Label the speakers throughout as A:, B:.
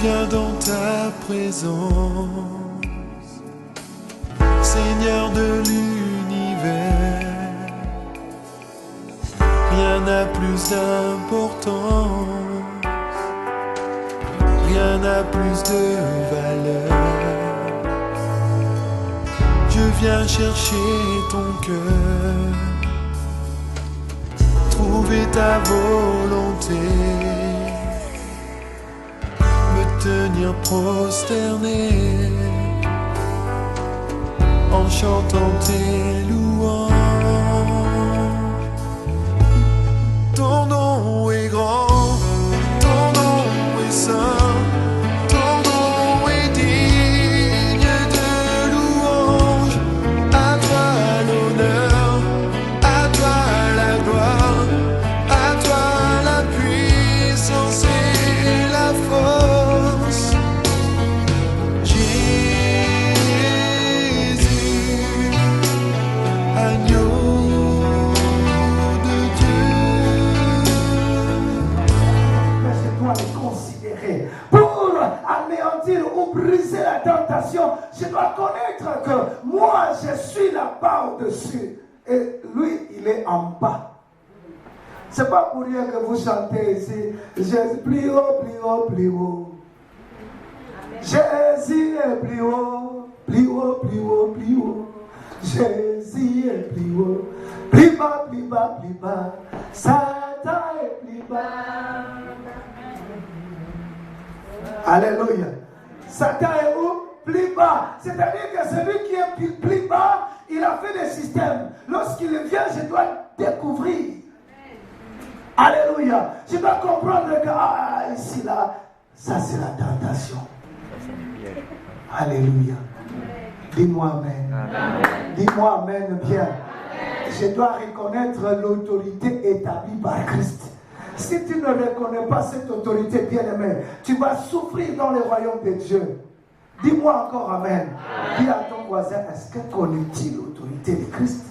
A: viens dans ta présence, Seigneur de l'univers. Rien n'a plus d'importance, rien n'a plus de valeur. Je viens chercher ton cœur, trouver ta volonté, me tenir prosterné en chantant tes louanges. Ton nom est grand, ton nom est saint, ton nom est digne de louange. À toi l'honneur, à toi la gloire, à toi la puissance et la force. Jésus, agneau de Dieu.
B: Je dois les considérer. Pour anéantir ou briser la tentation, je dois connaître que moi je suis là-bas au-dessus et lui il est en bas. C'est pas pour rien que vous chantez ici Jésus plus haut, plus haut, plus haut. Jésus est plus haut, plus haut, plus haut, plus haut. Jésus est plus haut, plus bas, plus bas, plus bas. Satan est plus bas. Alléluia. Satan est où? Plus bas. C'est-à-dire que celui qui est plus bas, il a fait des systèmes. Lorsqu'il vient, je dois découvrir. Alléluia. Je dois comprendre que ici, là, ça c'est la tentation. Alléluia. Dis-moi amen. Dis-moi amen bien. Je dois reconnaître l'autorité établie par Christ. Si tu ne reconnais pas cette autorité bien-aimée, tu vas souffrir dans le royaume de Dieu. Dis-moi encore amen. Dis à ton voisin, est-ce que connais-tu l'autorité de Christ?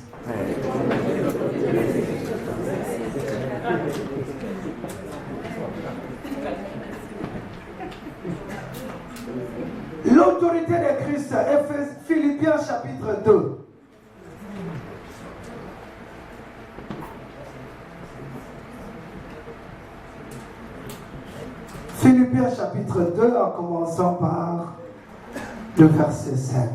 B: L'autorité de Christ est Philippiens chapitre 2. Philippiens chapitre 2 en commençant par le verset 5.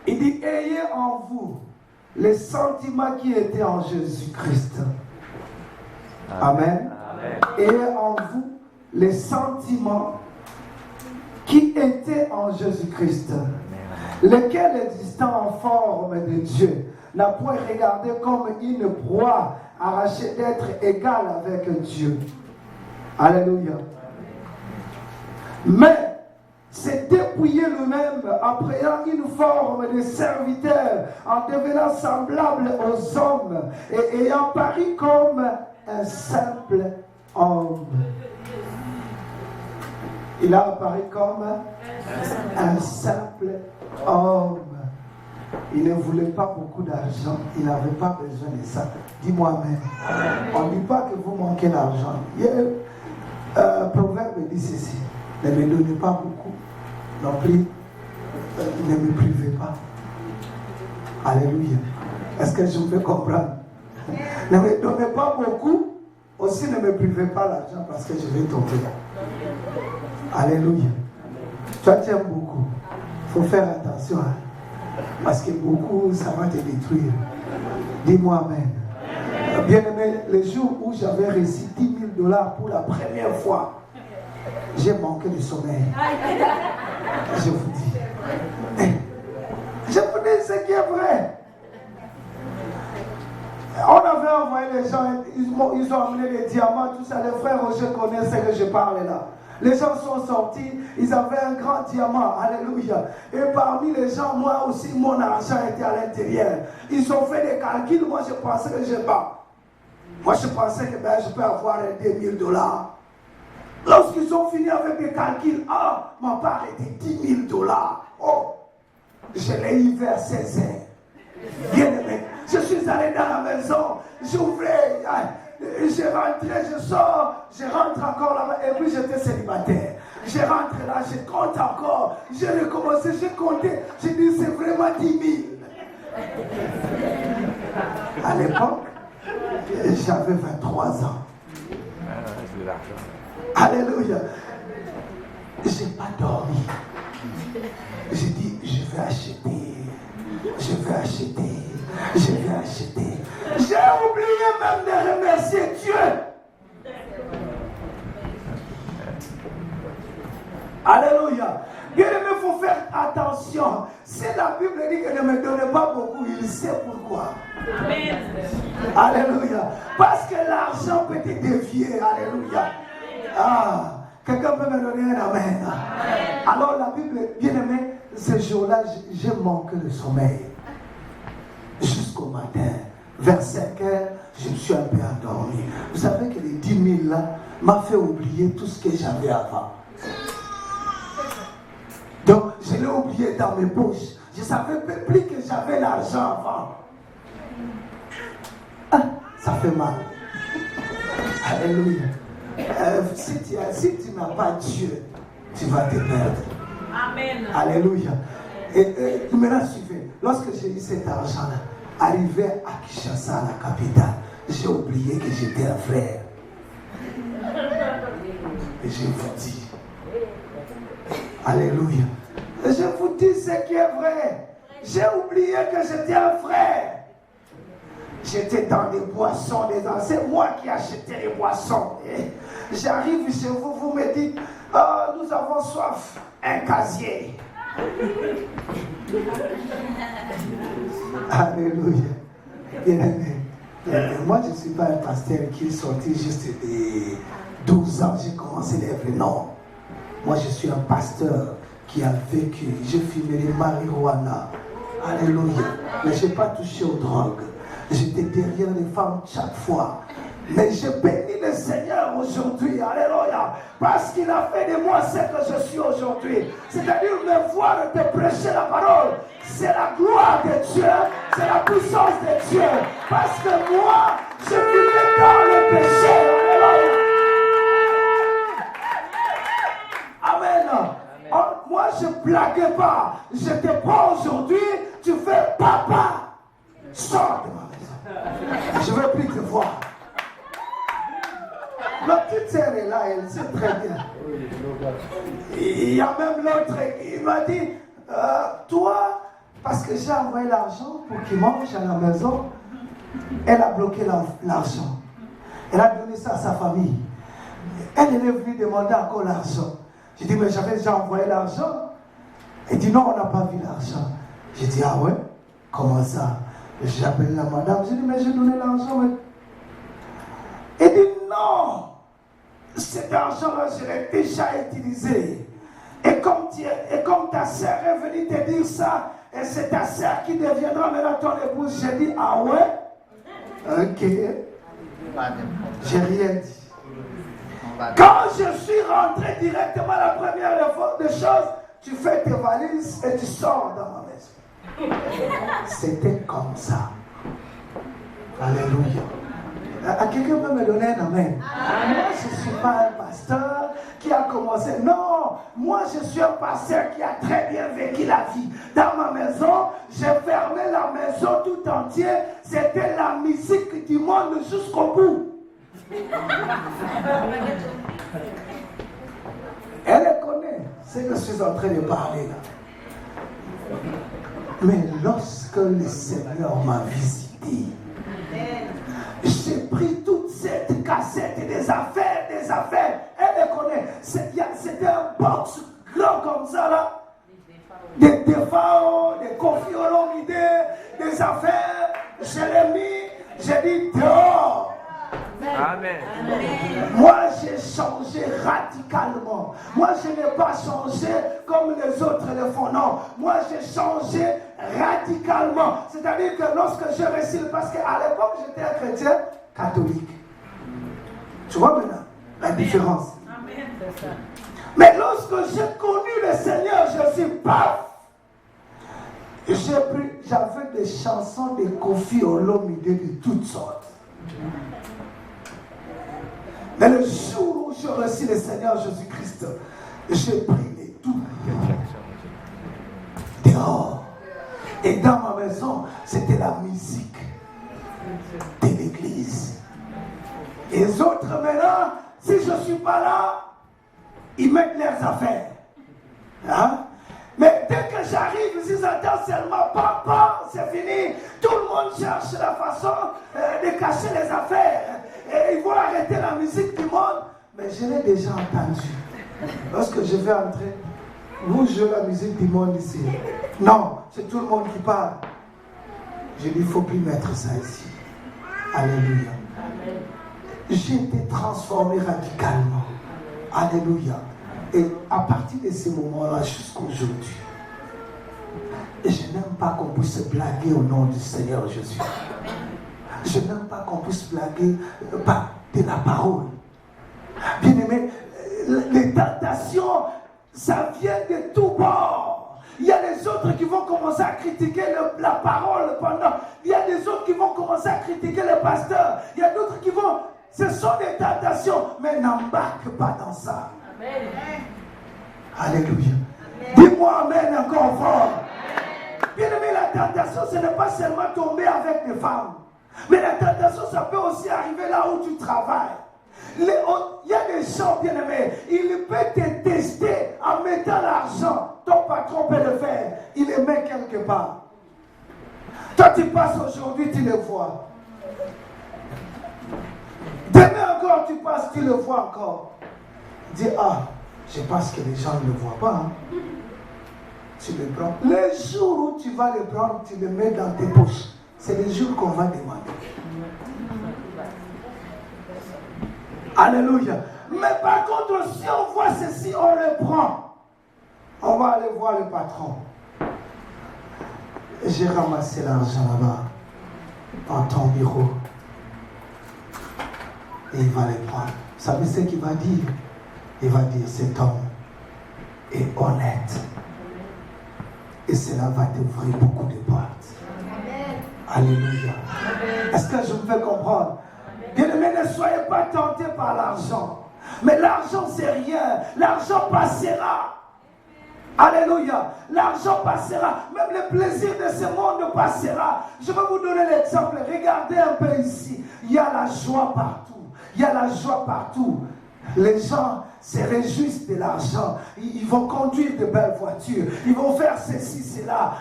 B: Il dit, ayez en vous les sentiments qui étaient en Jésus-Christ. Amen. Amen. Ayez en vous les sentiments qui étaient en Jésus-Christ, lesquels existant en forme de Dieu, n'a point regardé comme une proie arrachée d'être égal avec Dieu. Alléluia. Mais s'est dépouillé lui-même en prenant une forme de serviteur, en devenant semblable aux hommes et ayant paru comme un simple homme. Il a apparu comme un simple homme. Il ne voulait pas beaucoup d'argent. Il n'avait pas besoin de ça. Dis-moi amen. On ne dit pas que vous manquez d'argent. Proverbe dit ceci. Ne me donnez pas beaucoup. Non plus, ne me privez pas. Alléluia. Est-ce que je vous fais comprendre? Ne me donnez pas beaucoup. Aussi ne me privez pas l'argent parce que je vais tomber. Alléluia. Toi tu aimes beaucoup. Il faut faire attention. Parce que beaucoup, ça va te détruire. Dis-moi amen. Bien aimé, le jour où j'avais reçu $10,000 pour la première fois, j'ai manqué de sommeil. Je vous dis. Je vous dis ce qui est vrai. On avait envoyé les gens, ils ont amené les diamants, tout ça. Les frères Roger connaissent ce que je parle là. Les gens sont sortis, ils avaient un grand diamant, alléluia. Et parmi les gens, moi aussi, mon argent était à l'intérieur. Ils ont fait des calculs, moi je pensais que je bats. Moi je pensais que je peux avoir $10,000. Lorsqu'ils ont fini avec les calculs, ma part était $10,000. Oh, je l'ai eu vers 16 heures. Bien aimé, je suis allé dans la maison, j'ouvrais, je rentrais, je sors, je rentre encore là-bas. Et puis j'étais célibataire. Je rentre là, je compte encore. J'ai recommencé, j'ai compté. J'ai dit, c'est vraiment 10 000. À l'époque, j'avais 23 ans. Alléluia. Je n'ai pas dormi. J'ai dit, je vais acheter. Je vais acheter. Je vais acheter. J'ai oublié même de remercier Dieu. Alléluia. Bien-aimé, il faut faire attention. Si la Bible dit que ne me donne pas beaucoup, il sait pourquoi. Amen. Alléluia. Parce que l'argent peut te dévier. Alléluia. Ah, quelqu'un peut me donner un amen. Alors la Bible, bien-aimé, ce jour-là, j'ai manqué de sommeil. Jusqu'au matin, vers 5 heures, je me suis un peu endormi. Vous savez que les 10 000 là m'a fait oublier tout ce que j'avais avant. Donc, je l'ai oublié dans mes poches. Je ne savais plus que j'avais l'argent avant. Ah, ça fait mal. Alléluia. Si tu n'as pas Dieu, tu vas te perdre. Amen. Alléluia. Et maintenant, suivez. Lorsque j'ai eu cet argent-là, arrivé à Kinshasa, la capitale, j'ai oublié que j'étais un frère. Et je vous dis, alléluia. Je vous dis ce qui est vrai. J'ai oublié que j'étais un frère. J'étais dans des boissons, c'est moi qui achetais les boissons. Et j'arrive chez vous, vous me dites, oh, nous avons soif, un casier. Alléluia. Bien-aimé. Moi, je ne suis pas un pasteur qui est sorti juste de 12 ans, j'ai commencé l'œuvre. Non. Moi, je suis un pasteur qui a vécu. J'ai fumé les marijuana. Alléluia. Mais je n'ai pas touché aux drogues. J'étais derrière les femmes chaque fois. Mais je bénis le Seigneur aujourd'hui. Alléluia. Parce qu'il a fait de moi ce que je suis aujourd'hui. C'est-à-dire me voir te prêcher la parole. C'est la gloire de Dieu. C'est la puissance de Dieu. Parce que moi, je vivais dans le péché. Alléluia. Amen. Oh, moi, je ne blaguais pas. Je te prends aujourd'hui. Tu fais papa. Sors de ma maison. Je ne veux plus te voir. Ma petite sœur est là, elle sait très bien. Il y a même l'autre, il m'a dit, toi, parce que j'ai envoyé l'argent pour qu'il mange à la maison, elle a bloqué l'argent. Elle a donné ça à sa famille. Elle est venue demander encore l'argent. J'ai dit, mais j'avais déjà envoyé l'argent. Elle dit, non, on n'a pas vu l'argent. J'ai dit, ah ouais? Comment ça? J'appelle la madame, j'ai dit, mais j'ai donné l'argent. Elle dit, non, cet argent-là, je l'ai déjà utilisé. Et comme ta sœur est venue te dire ça, et c'est ta sœur qui deviendra maintenant ton épouse, j'ai dit, ah ouais? Ok. J'ai rien dit. Quand je suis rentré directement, la première des choses, tu fais tes valises et tu sors dans ma maison. C'était comme ça. Alléluia. Quelqu'un peut me donner un amen? Moi, je ne suis pas un pasteur qui a commencé. Non, moi, je suis un pasteur qui a très bien vécu la vie. Dans ma maison, j'ai fermé la maison tout entière. C'était la musique du monde jusqu'au bout. Elle connaît ce que je suis en train de parler là. Mais lorsque le Seigneur m'a visité, j'ai pris toute cette cassette et des affaires. Elle les connaît. C'était un box grand comme ça là. Des défauts, des Koffi Olomide, des affaires. Je l'ai mis, j'ai dit dehors. Amen. Moi, j'ai changé radicalement. Moi, je n'ai pas changé comme les autres le font. Non. Moi, j'ai changé radicalement. C'est-à-dire que lorsque je récite, parce qu'à l'époque, j'étais un chrétien catholique. Tu vois maintenant la différence. Amen. Mais lorsque j'ai connu le Seigneur, je suis paf. J'avais des chansons de Koffi Olomide de toutes sortes. Mais le jour où je reçus le Seigneur Jésus-Christ, j'ai pris les tout dehors. Et dans ma maison, c'était la musique de l'église. Et les autres maintenant, si je ne suis pas là, ils mettent leurs affaires. Hein? Mais dès que j'arrive, ils attendent seulement, papa, c'est fini. Tout le monde cherche la façon de cacher les affaires. Et ils vont arrêter la musique du monde. Mais je l'ai déjà entendu. Lorsque je vais entrer, vous jouez la musique du monde ici. Non, c'est tout le monde qui parle. Je dis, il ne faut plus mettre ça ici. Alléluia. J'ai été transformé radicalement. Alléluia. Et à partir de ce moment-là jusqu'à aujourd'hui, je n'aime pas qu'on puisse blaguer au nom du Seigneur Jésus. Je n'aime pas qu'on puisse blaguer par de la parole. Bien aimé, les tentations, ça vient de tous bords. Il y a des autres qui vont commencer à critiquer la parole pendant. Il y a des autres qui vont commencer à critiquer le pasteur. Il y a d'autres qui vont. Ce sont des tentations, mais n'embarque pas dans ça. Amen. Alléluia. Dis-moi amen encore fort. Bien aimé, la tentation, ce n'est pas seulement tomber avec des femmes. Mais la tentation, ça peut aussi arriver là où tu travailles. Il y a des gens, bien aimés, il peut te tester en mettant l'argent. Ton patron peut le faire. Il le met quelque part. Toi, tu passes aujourd'hui, tu le vois. Demain encore, tu passes, tu le vois encore. Dis, ah, je pense que les gens ne le voient pas. Hein. Tu le prends. Le jour où tu vas le prendre, tu le mets dans tes poches. C'est le jour qu'on va demander. Alléluia. Mais par contre, si on voit ceci, on le prend. On va aller voir le patron. J'ai ramassé l'argent là-bas, dans ton bureau. Et il va le prendre. Vous savez ce qu'il va dire? Il va dire, cet homme est honnête. Et cela va t'ouvrir beaucoup de portes. Alléluia. Est-ce que je me fais comprendre? Bien-aimés, ne soyez pas tentés par l'argent. Mais l'argent, c'est rien. L'argent passera. Alléluia. L'argent passera. Même le plaisir de ce monde passera. Je vais vous donner l'exemple. Regardez un peu ici. Il y a la joie partout. Il y a la joie partout. Les gens se réjouissent de l'argent. Ils vont conduire de belles voitures. Ils vont faire ceci, cela.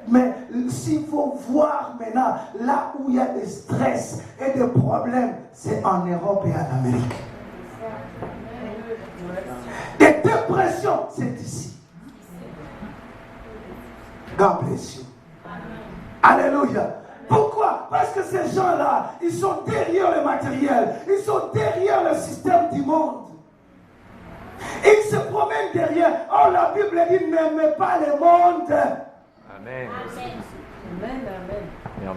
B: Mais s'il faut voir maintenant, là où il y a des stress et des problèmes, c'est en Europe et en Amérique. Des dépressions, c'est ici. God bless you. Alléluia. Pourquoi? Parce que ces gens-là, ils sont derrière le matériel. Ils sont derrière le système du monde. Et ils se promènent derrière. Oh, la Bible dit, n'aimez pas le monde.
C: Amen. Amen. Amen.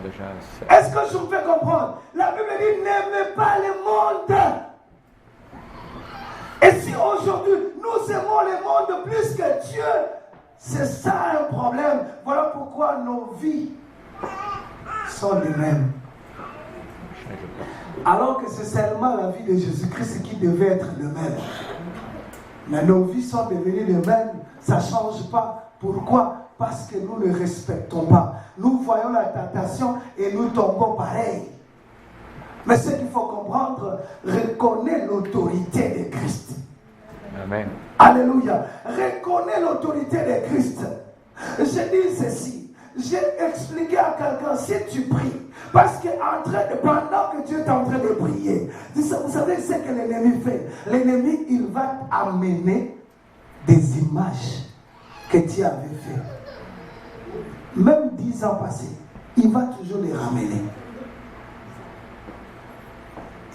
B: Est-ce que je me fais comprendre? La Bible dit, n'aimez pas le monde. Et si aujourd'hui, nous aimons le monde plus que Dieu, c'est ça un problème. Voilà pourquoi nos vies sont les mêmes. Alors que c'est seulement la vie de Jésus-Christ qui devait être le même. Mais nos vies sont devenues les mêmes. Ça ne change pas. Pourquoi? Parce que nous ne respectons pas. Nous voyons la tentation et nous tombons pareil. Mais ce qu'il faut comprendre, reconnais l'autorité de Christ.
C: Amen.
B: Alléluia. Reconnais l'autorité de Christ. Je dis ceci. J'ai expliqué à quelqu'un, si tu pries, parce que pendant que Dieu est en train de prier, vous savez ce que l'ennemi fait? L'ennemi, il va amener des images que tu avais fait. Même 10 ans passés, il va toujours les ramener.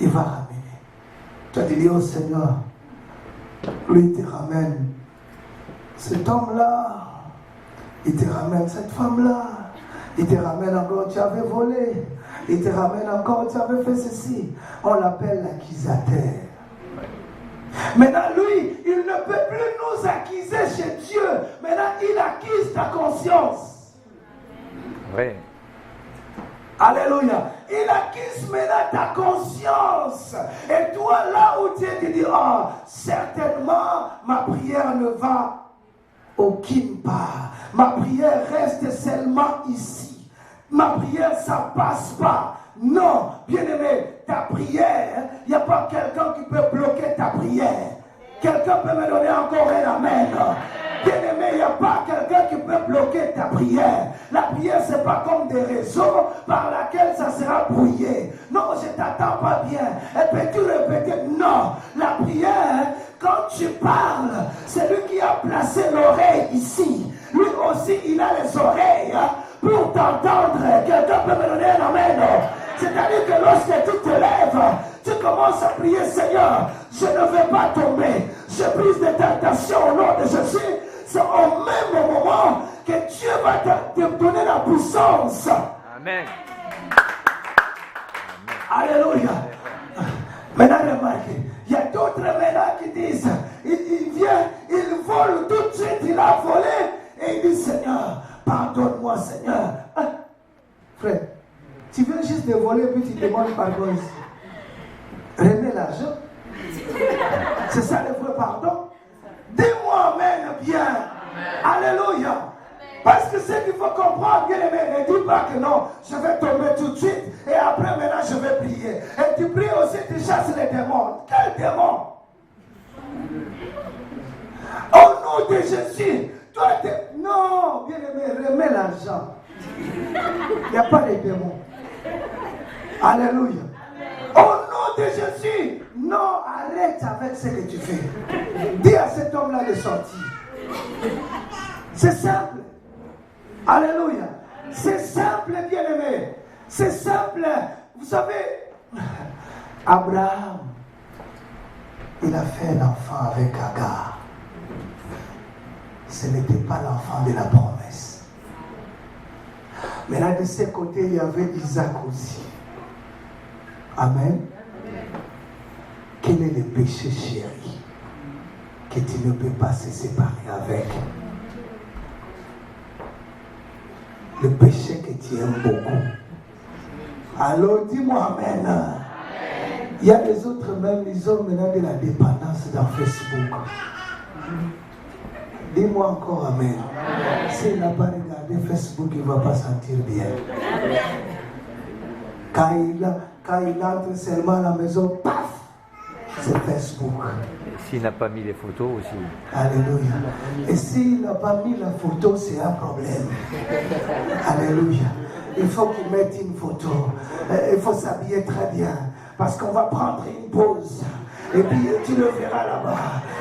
B: Il va ramener. Tu as dit, oh Seigneur, lui te ramène cet homme-là. Il te ramène cette femme-là. Il te ramène encore, tu avais volé. Il te ramène encore, tu avais fait ceci. On l'appelle l'accusateur. Maintenant, lui, il ne peut plus nous accuser chez Dieu. Maintenant, il accuse ta conscience.
C: Oui.
B: Alléluia. Il acquise maintenant ta conscience. Et toi, là où tu es, tu dis, ah, certainement, ma prière ne va aucune part. Ma prière reste seulement ici. Ma prière, ça passe pas. Non, bien-aimé, ta prière, il n'y a pas quelqu'un qui peut bloquer ta prière. Quelqu'un peut me donner encore un amen. Bien-aimé, il n'y a pas quelqu'un qui peut bloquer ta prière. La prière, ce n'est pas comme des réseaux par lesquels ça sera brouillé. Non, je ne t'attends pas bien. Et peux-tu répéter? Non, la prière, quand tu parles, c'est lui qui a placé l'oreille ici. Lui aussi, il a les oreilles pour t'entendre. Quelqu'un peut me donner un amen. C'est-à-dire que lorsque tu te lèves, tu commences à prier, Seigneur, je ne vais pas tomber. Je brise des tentations au nom de Jésus. C'est au même moment que Dieu va te donner la puissance.
C: Amen.
B: Alléluia. Maintenant, remarquez, il y a d'autres maintenant qui disent, il vient, il vole tout de suite, il a volé, et il dit, Seigneur, pardonne-moi, Seigneur. Ah, frère, tu viens juste de voler, puis tu demandes pardon ici. Remets l'argent. C'est ça le vrai pardon. Dis-moi amen bien. Alléluia. Parce que ce qu'il faut comprendre, bien aimé, ne dis pas que non, je vais tomber tout de suite et après maintenant je vais prier. Et tu pries aussi, tu chasses les démons. Quel démon? Au nom de Jésus, toi, non, bien aimé, remets l'argent. Il n'y a pas de démons. Alléluia. Au nom de Jésus, non, arrête avec ce que tu fais. Dis à cet homme-là de sortir. C'est simple. Alléluia. C'est simple, bien-aimé. C'est simple. Vous savez, Abraham, il a fait un enfant avec Agar. Ce n'était pas l'enfant de la promesse. Mais là, de ce côté, il y avait Isaac aussi. Amen. Quel est le péché, chéri, que tu ne peux pas se séparer avec? Le péché que tu aimes beaucoup. Alors dis-moi amen. Il y a des autres même, ils ont maintenant de la dépendance dans Facebook. Dis-moi encore amen. S'il n'a pas regardé Facebook, il ne va pas sentir bien. Quand il entre seulement à la maison, paf, c'est Facebook.
C: S'il n'a pas mis les photos aussi.
B: Alléluia. Et s'il n'a pas mis la photo, c'est un problème. Alléluia. Il faut qu'il mette une photo. Il faut s'habiller très bien. Parce qu'on va prendre une pause. Et puis tu le verras là-bas.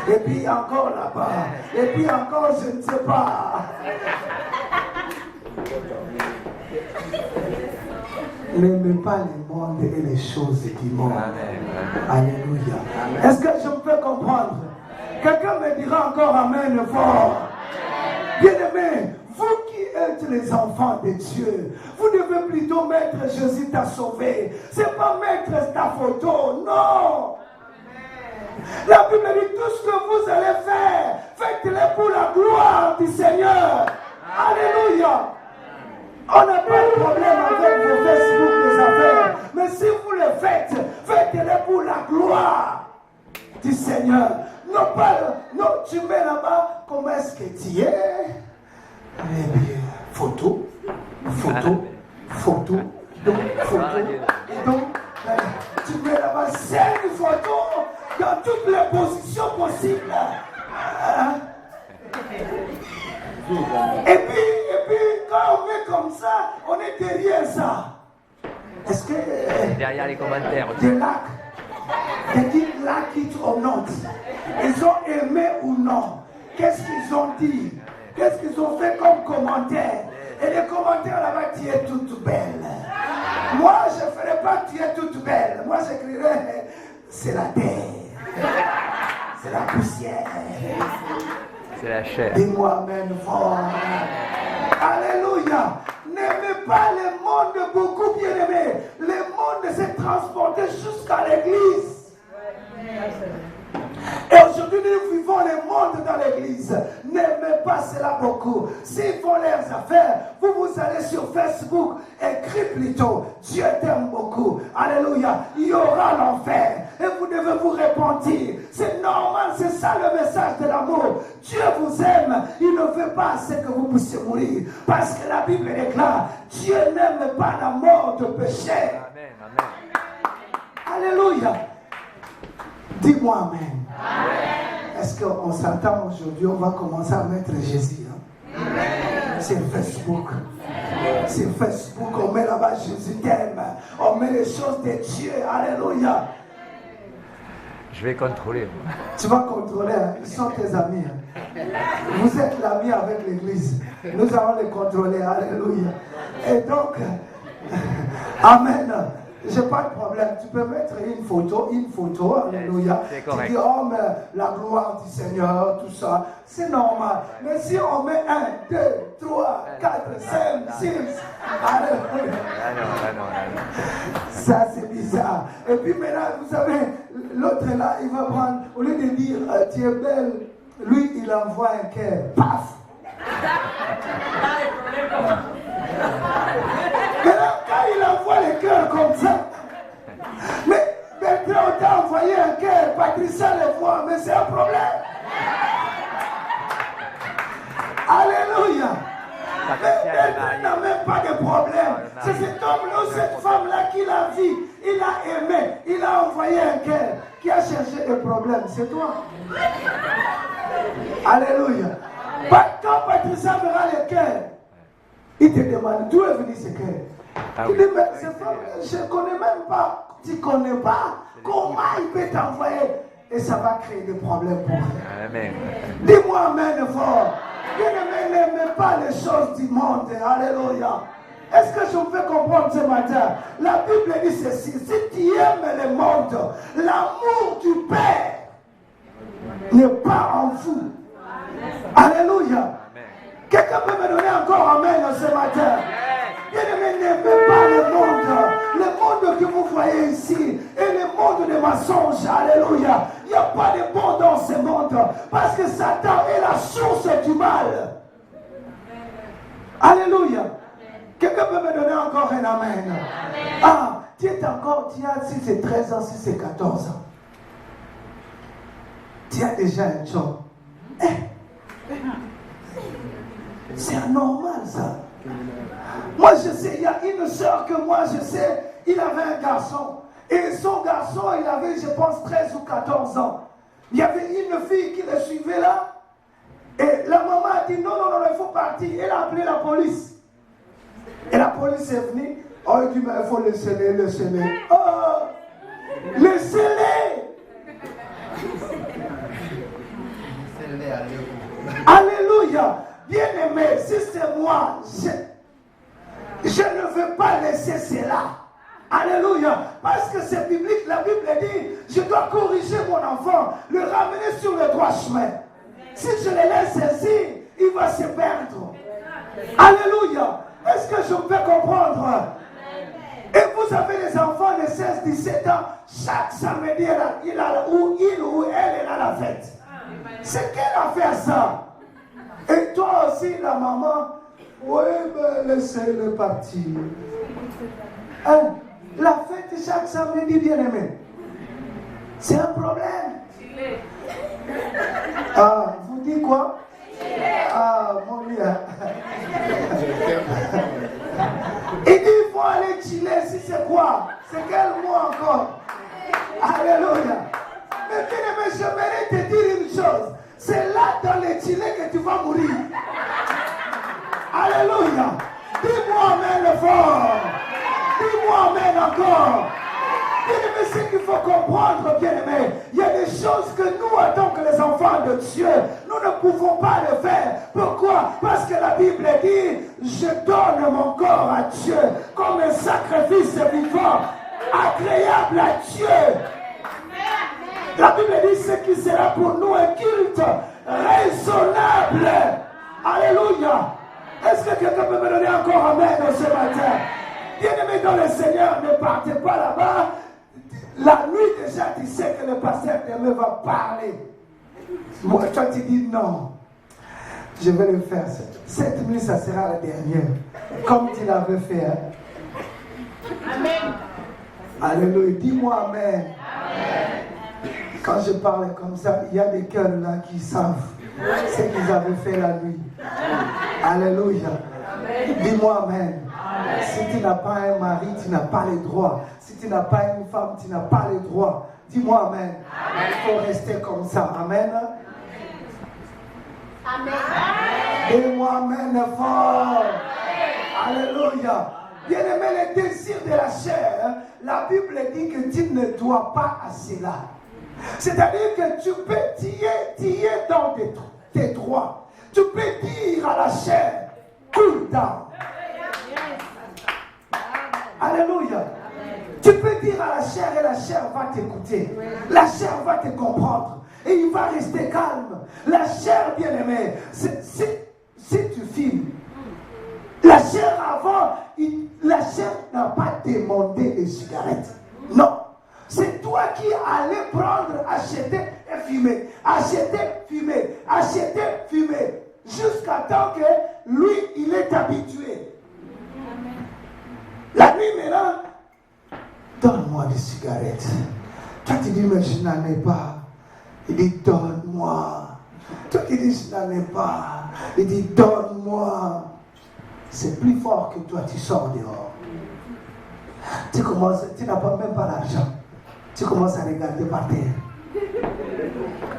B: Et puis encore là-bas. Et puis encore, je ne sais pas. N'aimez pas le monde et les choses du monde. Alléluia. Est-ce que je peux comprendre? Quelqu'un me dira encore amen fort. Bien-aimé, vous qui êtes les enfants de Dieu, vous devez plutôt mettre Jésus t'a sauvé. C'est pas mettre ta photo, non. La Bible dit tout ce que vous allez faire, faites-le pour la gloire du Seigneur. Alléluia. On n'a pas de problème avec vos Facebook, les affaires. Mais si vous le faites, faites-le pour la gloire du Seigneur. Non, pas, non, tu mets là-bas, comment est-ce que tu es? Eh bien, photo, donc, tu mets là-bas 5 photos dans toutes les positions possibles. Et puis, quand on met comme ça, on est derrière ça. Est-ce que...
C: derrière les commentaires.
B: Des likes. Des dit like it or not. Ils ont aimé ou non. Qu'est-ce qu'ils ont dit? Qu'est-ce qu'ils ont fait comme commentaire? Et les commentaires là-bas, tu es toute belle. Moi, je ne ferai pas tu es toute belle. Moi, j'écrirai, c'est la terre. C'est la poussière.
C: C'est la chair.
B: Dis-moi amen fort. Alléluia. N'aimez pas le monde beaucoup, bien-aimé. Le monde s'est transporté jusqu'à l'église. Et aujourd'hui, nous vivons le monde dans l'église. N'aimez pas cela beaucoup. S'ils font leurs affaires, vous allez sur Facebook, écrit plutôt, Dieu t'aime beaucoup. Alléluia. Il y aura l'enfer. Et vous devez vous repentir. C'est normal, c'est ça le message de l'amour. Dieu vous aime. Il ne veut pas que vous puissiez mourir. Parce que la Bible déclare, Dieu n'aime pas la mort de péché.
C: Amen. Amen.
B: Alléluia. Dis-moi Amen. Est-ce qu'on s'entend aujourd'hui? On va commencer à mettre Jésus. C'est Facebook. C'est Facebook. On met là-bas Jésus t'aime. On met les choses de Dieu. Alléluia.
C: Je vais contrôler.
B: Tu vas contrôler. Ils sont tes amis. Vous êtes l'ami avec l'église. Nous allons les contrôler. Alléluia. Et donc, Amen. J'ai pas de problème. Tu peux mettre une photo. Alléluia. Tu dis, oh, mais la gloire du Seigneur, tout ça. C'est normal. Mais si on met 1, 2, 3, 4, 5, 6. Alléluia. Ça, c'est bizarre. Et puis maintenant, vous savez, l'autre là, il va prendre, au lieu de dire, tu es belle, lui, il envoie un cœur. Paf! Maintenant, quand il envoie les cœurs comme ça, mais Bertrand, on t'a envoyé un cœur, Patricia le voit, mais c'est un problème. Alléluia. Bertrand n'a même pas de problème. C'est cet homme-là ou cette femme-là qui l'a vu, il a aimé, il a envoyé un cœur qui a cherché des problèmes. C'est toi. Alléluia. Quand Patricia verra le cœur, il te demande d'où est venu ce cœur. Il dit, mais cette femme, je ne connais même pas. Tu ne connais pas. Comment il peut t'envoyer? Et ça va créer des problèmes pour elle.
C: Amen.
B: Dis-moi Amen fort. Bien-aimé, n'aimez pas les choses du monde. Alléluia. Est-ce que je vous fais comprendre ce matin? La Bible dit ceci. Si tu aimes le monde, l'amour du Père n'est pas en vous. Alléluia. Quelqu'un peut me donner encore Amen ce matin? Bien-aimé, n'aimez pas le monde que vous voyez ici, et le monde des mensonges. Alléluia. Il n'y a pas de bon dans ce monde, parce que Satan est la source du mal. Alléluia. Quelqu'un peut me donner encore un Amen? Ah, tu as, si c'est 13 ans, si c'est 14 ans, tu as déjà un job. C'est anormal ça. Moi je sais, il y a une soeur que moi je sais, il avait un garçon. Et son garçon, il avait, je pense, 13 ou 14 ans. Il y avait une fille qui le suivait là. Et la maman a dit non, il faut partir. Elle a appelé la police. Et la police est venue. Oh, il dit, mais il faut le sceller. Oh, le sceller. Alléluia. Bien-aimé, si c'est moi, je ne veux pas laisser cela. Alléluia. Parce que c'est biblique. La Bible dit, je dois corriger mon enfant, le ramener sur le droit chemin. Si je le laisse ainsi, il va se perdre. Alléluia. Est-ce que je peux comprendre? Et vous avez des enfants de 16, 17 ans, chaque samedi, il ou elle a la fête. C'est quelle affaire ça? Et toi aussi, la maman, oui, mais laissez-le partir. Hein? La fête chaque samedi, bien-aimé, c'est un problème. Ah, vous dites quoi? Ah, mon Dieu. Il dit, il faut aller chiller, si c'est quoi? C'est quel mois encore? Alléluia. Mais bien-aimé, j'aimerais te dire une chose. C'est là dans les chillés que tu vas mourir. Alléluia. Dis-moi Amen fort. Dis-moi Amen encore. Bien-aimé, ce qu'il faut comprendre, bien-aimé, il y a des choses que nous, en tant que les enfants de Dieu, nous ne pouvons pas le faire. Pourquoi? Parce que la Bible dit, je donne mon corps à Dieu comme un sacrifice vivant, agréable à Dieu. La Bible dit ce qui sera pour nous un culte raisonnable. Alléluia. Est-ce que quelqu'un peut me donner encore Amen ce matin? Bien-aimé dans le Seigneur, ne partez pas là-bas. La nuit déjà, tu sais que le pasteur demain va parler. Moi, toi, tu dis non. Je vais le faire. Cette nuit, ça sera la dernière. Comme tu l'avais fait. Hein?
D: Amen.
B: Alléluia. Dis-moi Amen. Amen. Quand je parle comme ça, il y a des cœurs là qui savent ce qu'ils avaient fait la nuit. Alléluia. Dis-moi Amen. Amen. Si tu n'as pas un mari, tu n'as pas les droits. Si tu n'as pas une femme, tu n'as pas les droits. Dis-moi Amen. Amen. Il faut rester comme ça. Amen.
D: Amen.
B: Dis-moi Amen fort. Alléluia. Bien-aimé, les désirs de la chair, la Bible dit que tu ne dois pas à cela. C'est-à-dire que tu peux tirer dans tes droits. Tu peux dire à la chair, cool down. Alléluia. Tu peux dire à la chair et la chair va t'écouter. La chair va te comprendre. Et il va rester calme. La chair, bien-aimée, si tu filmes, la chair avant, la chair n'a pas demandé les cigarettes. Non. C'est toi qui allais prendre, acheter et fumer. Acheter, fumer. Acheter, fumer. Jusqu'à temps que lui, il est habitué. La nuit maintenant, donne-moi des cigarettes. Toi tu dis, mais je n'en ai pas. Il dit, donne-moi. Toi qui dis, je n'en ai pas. Il dit, donne-moi. C'est plus fort que toi, tu sors dehors. Tu n'as même pas l'argent. Tu commences à regarder par terre.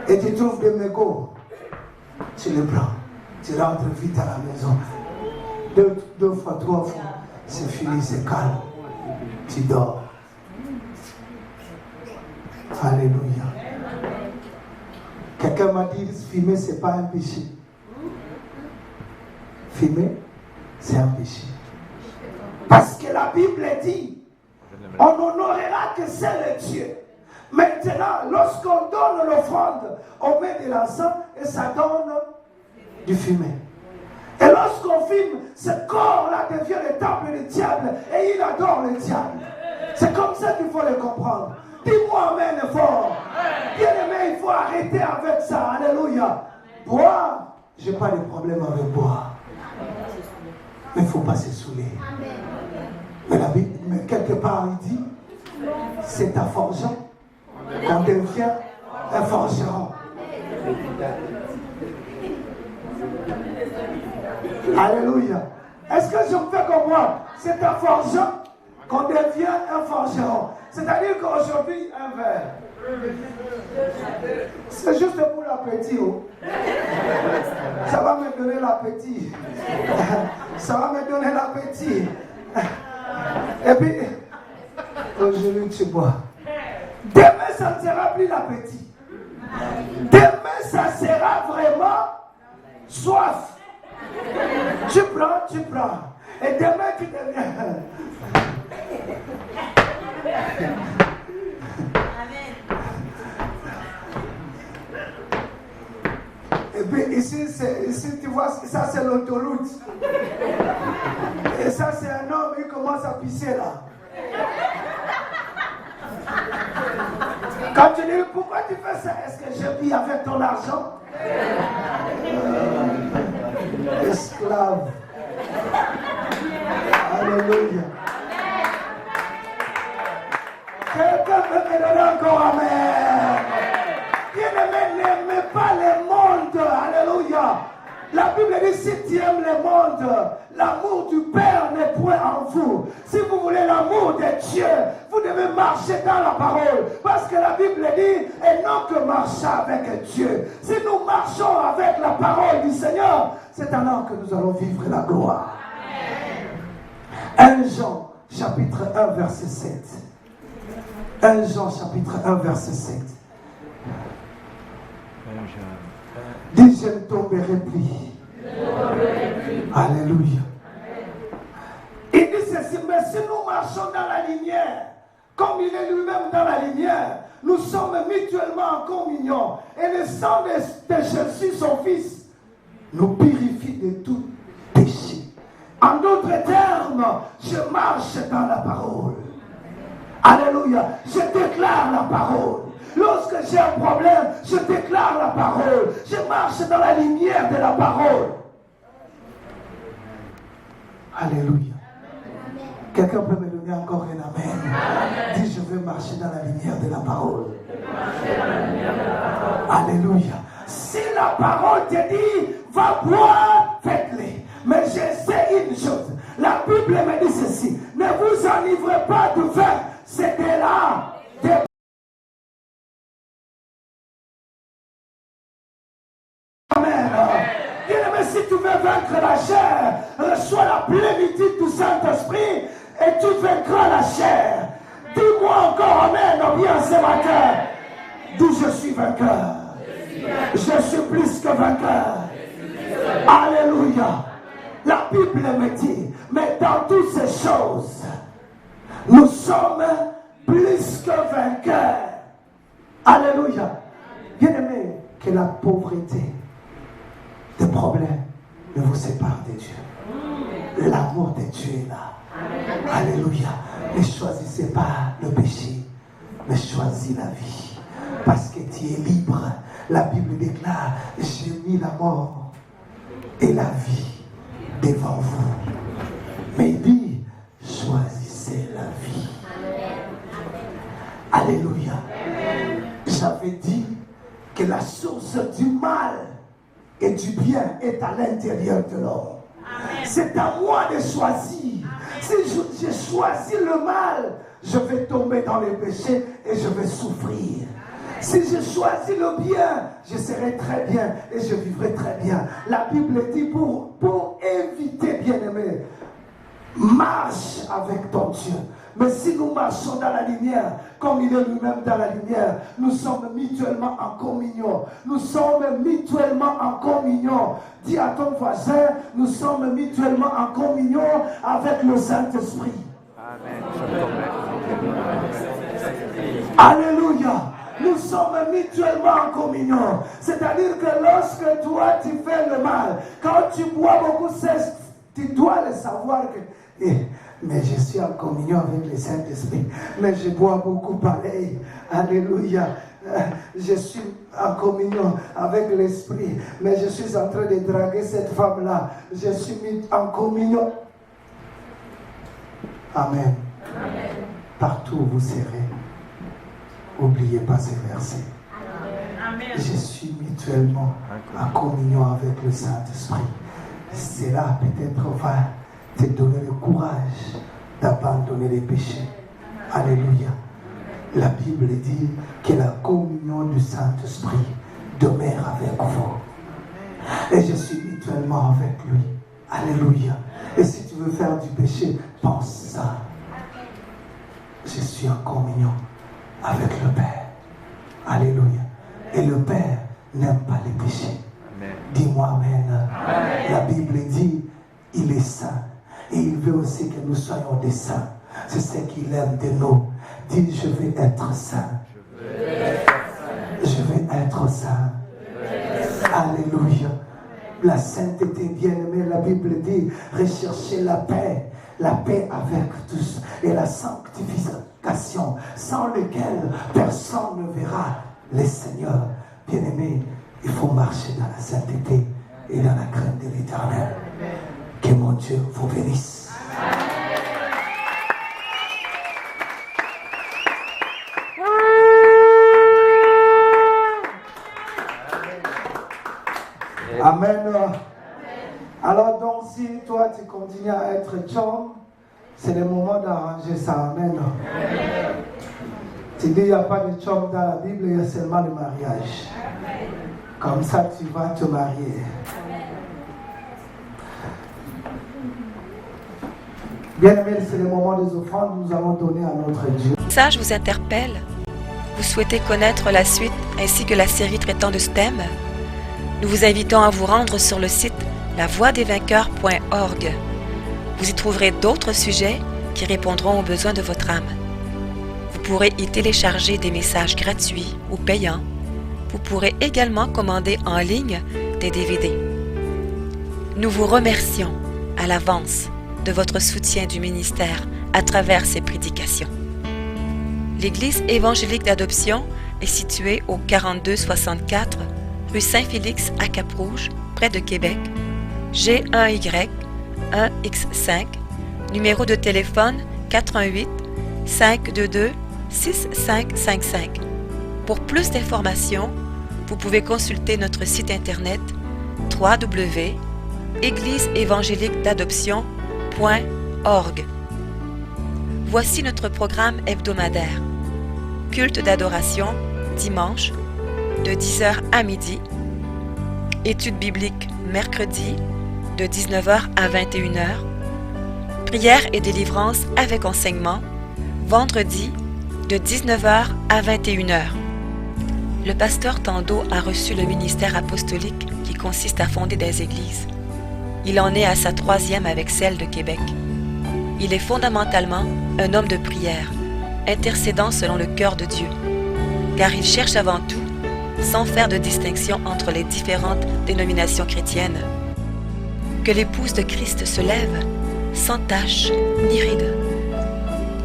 B: Et tu trouves des mégots. Tu les prends. Tu rentres vite à la maison. Deux fois, trois fois. C'est fini, c'est calme. Tu dors. Alléluia. Quelqu'un m'a dit, fumer, ce n'est pas un péché. Fumer, c'est un péché. Parce que la Bible dit, on n'honorera que seul Dieu. Maintenant, lorsqu'on donne l'offrande, on met de l'encens et ça donne du fumet. Et lorsqu'on fume, ce corps-là devient le temple du diable et il adore le diable. C'est comme ça qu'il faut le comprendre. Dis-moi Amen fort. Bien aimé, il faut arrêter avec ça. Alléluia. Boire, je n'ai pas de problème avec boire. Mais il ne faut pas se saouler. Mais la Bible, mais quelque part, il dit, c'est en forgeant qu'on devient un forgeron. Alléluia. Est-ce que je me fais comprendre? C'est en forgeant qu'on devient un forgeron. C'est-à-dire qu'aujourd'hui, un verre, c'est juste pour l'appétit. Oh. Ça va me donner l'appétit. Ça va me donner l'appétit. Et puis, aujourd'hui, tu bois. Demain, ça ne sera plus l'appétit. Demain, ça sera vraiment soif. Tu prends. Et demain, tu deviens. Et puis ici, tu vois, ça c'est l'autoroute. Et ça c'est un homme, il commence à pisser là. Quand tu dis, pourquoi tu fais ça? Est-ce que je vis avec ton argent? Esclave. Alléluia. Quelqu'un peut me donner encore amen. Bien-aimé, n'aimez pas le monde. Alléluia. La Bible dit, si tu aimes le monde, l'amour du Père n'est point en vous. Si vous voulez l'amour de Dieu, vous devez marcher dans la parole. Parce que la Bible dit, et non que marcher avec Dieu. Si nous marchons avec la parole du Seigneur, c'est alors que nous allons vivre la gloire. Amen. 1 Jean, chapitre 1, verset 7. 1 Jean, chapitre 1, verset 7. Dis, je ne tomberai plus. Alléluia. Il dit ceci, mais si nous marchons dans la lumière, comme il est lui-même dans la lumière, nous sommes mutuellement en communion. Et le sang de Jésus, son Fils, nous purifie de tout péché. En d'autres termes, je marche dans la parole. Alléluia. Je déclare la parole. Lorsque j'ai un problème, je déclare la parole. Je marche dans la lumière de la parole. Alléluia. Quelqu'un peut me donner encore un amen. Dis, je veux marcher dans la lumière de la parole. Alléluia. Si la parole te dit, va boire, faites-le. Mais je sais une chose. La Bible me dit ceci. Ne vous enivrez pas de vin. C'est de là. Amen. Bien-aimé, si tu veux vaincre la chair, reçois la plénitude du Saint-Esprit et tu vaincras la chair. Dis-moi encore amen, ou bien ce matin. D'où je suis vainqueur. Je suis plus que vainqueur. Alléluia. La Bible me dit, mais dans toutes ces choses, nous sommes plus que vainqueurs. Alléluia. Bien-aimé, que la pauvreté, des problèmes ne vous séparent de Dieu. L'amour de Dieu est là. Alléluia. Ne choisissez pas le péché, mais choisis la vie. Parce que tu es libre. La Bible déclare, j'ai mis la mort et la vie devant vous. Mais il dit, choisissez la vie. Alléluia. J'avais dit que la source du mal et du bien est à l'intérieur de l'homme. C'est à moi de choisir. Si je choisis le mal, je vais tomber dans les péchés et je vais souffrir. Si je choisis le bien, je serai très bien et je vivrai très bien. La Bible dit pour éviter, bien-aimé, marche avec ton Dieu. Mais si nous marchons dans la lumière, comme il est lui-même dans la lumière, nous sommes mutuellement en communion. Nous sommes mutuellement en communion. Dis à ton voisin, nous sommes mutuellement en communion avec le Saint-Esprit. Alléluia. Nous sommes mutuellement en communion. C'est-à-dire que lorsque toi tu fais le mal, quand tu bois beaucoup, tu dois le savoir que... mais je suis en communion avec le Saint-Esprit. Mais je bois beaucoup pareil. Alléluia. Je suis en communion avec l'Esprit. Mais je suis en train de draguer cette femme-là. Je suis en communion. Amen. Amen. Partout où vous serez, n'oubliez pas ces versets. Amen. Je suis mutuellement en communion avec le Saint-Esprit. Cela peut-être va te donner le courage d'abandonner les péchés. Alléluia. La Bible dit que la communion du Saint-Esprit demeure avec vous. Et je suis mutuellement avec lui. Alléluia. Et si tu veux faire du péché, pense ça. Je suis en communion avec le Père. Alléluia. Et le Père n'aime pas les péchés. Amen. Dis-moi amen. Amen. La Bible dit, il est saint. Et il veut aussi que nous soyons des saints. C'est ce qu'il aime de nous. Dis, je vais être saint. Je vais être saint. Alléluia. La sainteté, bien-aimée, la Bible dit, recherchez la paix avec tous et la sanctification, sans lequel personne ne verra le Seigneur. Bien-aimé, il faut marcher dans la sainteté et dans la crainte de l'Éternel. Que mon Dieu vous bénisse. Amen. Alors donc, si toi tu continues à être chum, c'est le moment d'arranger ça. Amen. Tu dis, il n'y a pas de chum dans la Bible, il y a seulement le mariage. Comme ça, tu vas te marier. Bien-aimés, c'est le moment des offrandes, nous allons donner à notre Dieu.
E: Ça, je vous interpelle. Vous souhaitez connaître la suite ainsi que la série traitant de ce thème? Nous vous invitons à vous rendre sur le site lavoidesvainqueurs.org. Vous y trouverez d'autres sujets qui répondront aux besoins de votre âme. Vous pourrez y télécharger des messages gratuits ou payants. Vous pourrez également commander en ligne des DVD. Nous vous remercions à l'avance de votre soutien du ministère à travers ces prédications. L'Église évangélique d'adoption est est situé au 4264 rue Saint-Félix à Cap-Rouge, près de Québec, G1Y 1X5, numéro de téléphone 418 522 6555. Pour plus d'informations, vous pouvez consulter notre site internet www.égliseévangélique-d'adoption.org. Voici notre programme hebdomadaire. Culte d'adoration, dimanche, de 10h à midi. Études bibliques, mercredi, de 19h à 21h. Prière et délivrance avec enseignement, vendredi, de 19h à 21h. Le pasteur Tando a reçu le ministère apostolique qui consiste à fonder des églises. Il en est à sa 3e avec celle de Québec. Il est fondamentalement un homme de prière, intercédant selon le cœur de Dieu, car il cherche avant tout, sans faire de distinction entre les différentes dénominations chrétiennes, que l'épouse de Christ se lève sans tache ni ride.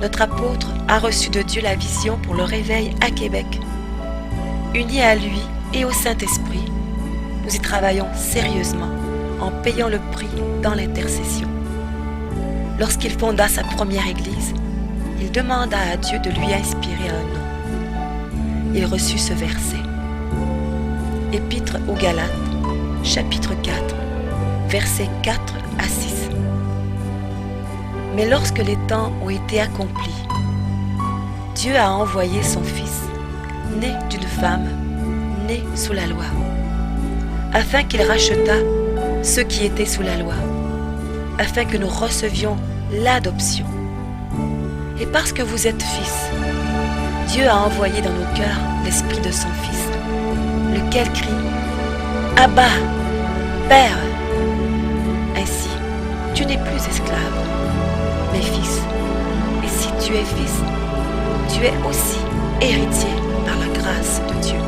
E: Notre apôtre a reçu de Dieu la vision pour le réveil à Québec. Unis à lui et au Saint-Esprit, nous y travaillons sérieusement en payant le prix dans l'intercession. Lorsqu'il fonda sa première église, il demanda à Dieu de lui inspirer un nom. Il reçut ce verset. Épître aux Galates, chapitre 4, versets 4 à 6. Mais lorsque les temps ont été accomplis, Dieu a envoyé son Fils, né d'une femme, né sous la loi, afin qu'il rachetât ceux qui étaient sous la loi, afin que nous recevions l'adoption. Et parce que vous êtes fils, Dieu a envoyé dans nos cœurs l'Esprit de son Fils, lequel crie « Abba, Père !» Ainsi, tu n'es plus esclave, mais fils. Et si tu es fils, tu es aussi héritier par la grâce de Dieu.